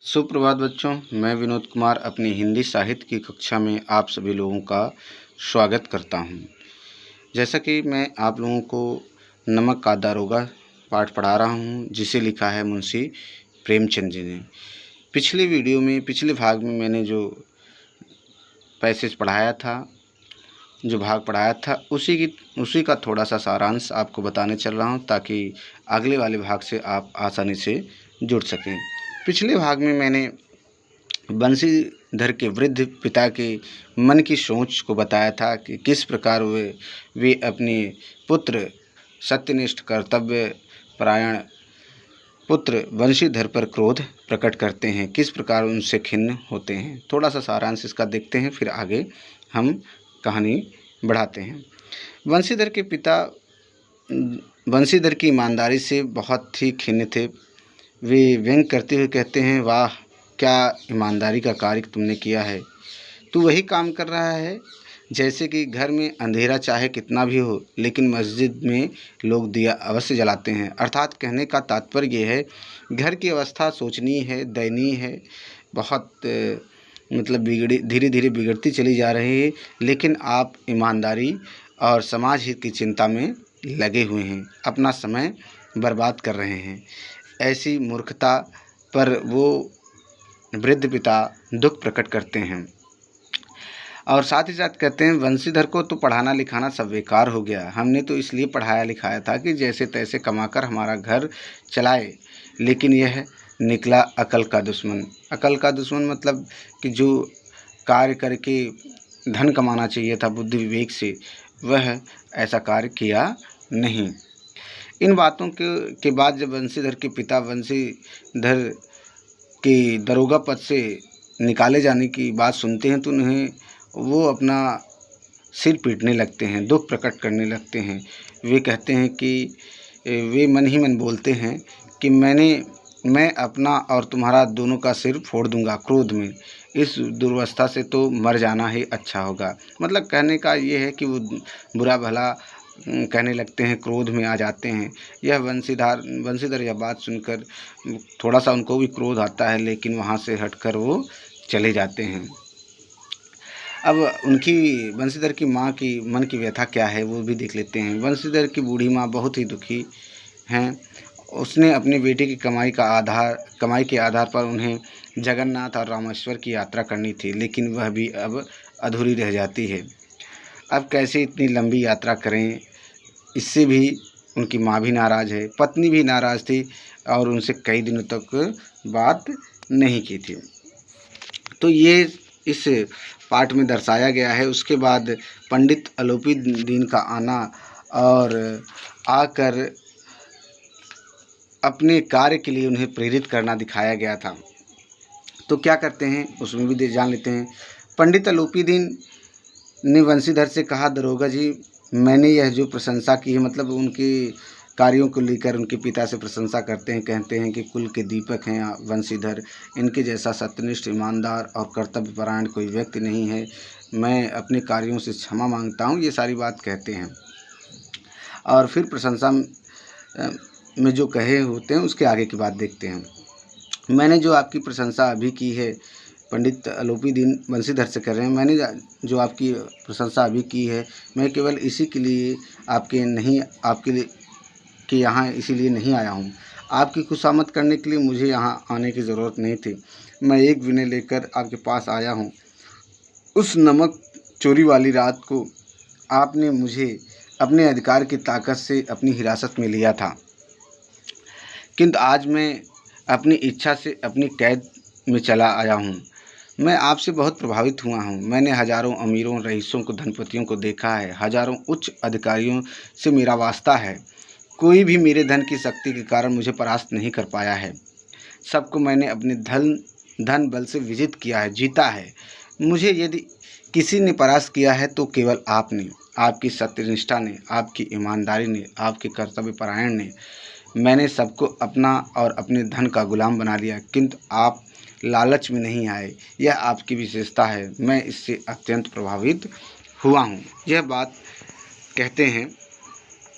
सुप्रभात बच्चों, मैं विनोद कुमार अपनी हिंदी साहित्य की कक्षा में आप सभी लोगों का स्वागत करता हूं। जैसा कि मैं आप लोगों को नमक का दारोगा पाठ पढ़ा रहा हूं, जिसे लिखा है मुंशी प्रेमचंद जी ने। पिछले भाग में मैंने जो पैसेज पढ़ाया था, जो भाग पढ़ाया था, उसी का थोड़ा सा सारांश आपको बताने चल रहा हूं, ताकि अगले वाले भाग से आप आसानी से जुड़ सकें। पिछले भाग में मैंने बंशीधर के वृद्ध पिता के मन की सोच को बताया था कि किस प्रकार वे अपने पुत्र सत्यनिष्ठ कर्तव्य परायण पुत्र बंशीधर पर क्रोध प्रकट करते हैं, किस प्रकार उनसे खिन्न होते हैं। थोड़ा सा सारांश इसका देखते हैं, फिर आगे हम कहानी बढ़ाते हैं। बंशीधर के पिता बंशीधर की ईमानदारी से बहुत ही खिन्न थे। वे व्यंग करते हुए कहते हैं, वाह, क्या ईमानदारी का कार्य तुमने किया है। तू वही काम कर रहा है जैसे कि घर में अंधेरा चाहे कितना भी हो, लेकिन मस्जिद में लोग दिया अवश्य जलाते हैं। अर्थात कहने का तात्पर्य ये है, घर की अवस्था शोचनीय है, दयनीय है, बहुत धीरे धीरे बिगड़ती चली जा रही है, लेकिन आप ईमानदारी और समाज हित की चिंता में लगे हुए हैं, अपना समय बर्बाद कर रहे हैं। ऐसी मूर्खता पर वो वृद्ध पिता दुख प्रकट करते हैं और साथ ही साथ कहते हैं, बंशीधर को तो पढ़ाना लिखाना सब बेकार हो गया। हमने तो इसलिए पढ़ाया लिखाया था कि जैसे तैसे कमाकर हमारा घर चलाए, लेकिन यह निकला अकल का दुश्मन। अकल का दुश्मन मतलब कि जो कार्य करके धन कमाना चाहिए था बुद्धि विवेक से, वह ऐसा कार्य किया नहीं। इन बातों के बाद जब बंशीधर के पिता बंशीधर के दरोगा पद से निकाले जाने की बात सुनते हैं, तो उन्हें वो अपना सिर पीटने लगते हैं, दुख प्रकट करने लगते हैं। वे कहते हैं कि वे मन ही मन बोलते हैं कि मैं अपना और तुम्हारा दोनों का सिर फोड़ दूंगा क्रोध में। इस दुर्वस्था से तो मर जाना ही अच्छा होगा। मतलब कहने का ये है कि वो बुरा भला कहने लगते हैं, क्रोध में आ जाते हैं। यह बंशीधर यह बात सुनकर थोड़ा सा उनको भी क्रोध आता है, लेकिन वहाँ से हटकर वो चले जाते हैं। अब उनकी बंशीधर की माँ की मन की व्यथा क्या है वो भी देख लेते हैं। बंशीधर की बूढ़ी माँ बहुत ही दुखी हैं। उसने अपने बेटे की कमाई के आधार पर उन्हें जगन्नाथ और रामेश्वर की यात्रा करनी थी, लेकिन वह भी अब अधूरी रह जाती है। अब कैसे इतनी लंबी यात्रा करें, इससे भी उनकी माँ भी नाराज़ है, पत्नी भी नाराज़ थी और उनसे कई दिनों तक बात नहीं की थी। तो ये इस पाठ में दर्शाया गया है। उसके बाद पंडित अलोपीदीन का आना और आकर अपने कार्य के लिए उन्हें प्रेरित करना दिखाया गया था। तो क्या करते हैं उसमें भी जान लेते हैं। पंडित अलोपीदीन ने बंशीधर से कहा, दरोगा जी, मैंने यह जो प्रशंसा की है, मतलब उनके कार्यों को लेकर उनके पिता से प्रशंसा करते हैं, कहते हैं कि कुल के दीपक हैं बंशीधर, इनके जैसा सत्यनिष्ठ, ईमानदार और कर्तव्यपरायण कोई व्यक्ति नहीं है। मैं अपने कार्यों से क्षमा मांगता हूँ, ये सारी बात कहते हैं। और फिर प्रशंसा में जो कहे होते हैं उसके आगे की बात देखते हैं। मैंने जो आपकी प्रशंसा अभी की है, पंडित अलोपीदीन बंशीधर से कर रहे हैं, मैंने जो आपकी प्रशंसा अभी की है, मैं केवल इसी के लिए आपके यहाँ इसीलिए नहीं आया हूँ। आपकी खुशामद करने के लिए मुझे यहाँ आने की ज़रूरत नहीं थी। मैं एक विनय लेकर आपके पास आया हूँ। उस नमक चोरी वाली रात को आपने मुझे अपने अधिकार की ताकत से अपनी हिरासत में लिया था, किंतु आज मैं अपनी इच्छा से अपनी कैद में चला आया हूँ। मैं आपसे बहुत प्रभावित हुआ हूँ। मैंने हजारों अमीरों, रईसों को, धनपतियों को देखा है, हजारों उच्च अधिकारियों से मेरा वास्ता है। कोई भी मेरे धन की शक्ति के कारण मुझे परास्त नहीं कर पाया है। सबको मैंने अपने धन बल से विजित किया है, जीता है। मुझे यदि किसी ने परास्त किया है तो केवल आपने, आपकी सत्यनिष्ठा ने, आपकी ईमानदारी ने, आपके कर्तव्य परायण ने। मैंने सबको अपना और अपने धन का गुलाम बना लिया, किंतु आप लालच में नहीं आए। यह आपकी विशेषता है। मैं इससे अत्यंत प्रभावित हुआ हूँ। यह बात कहते हैं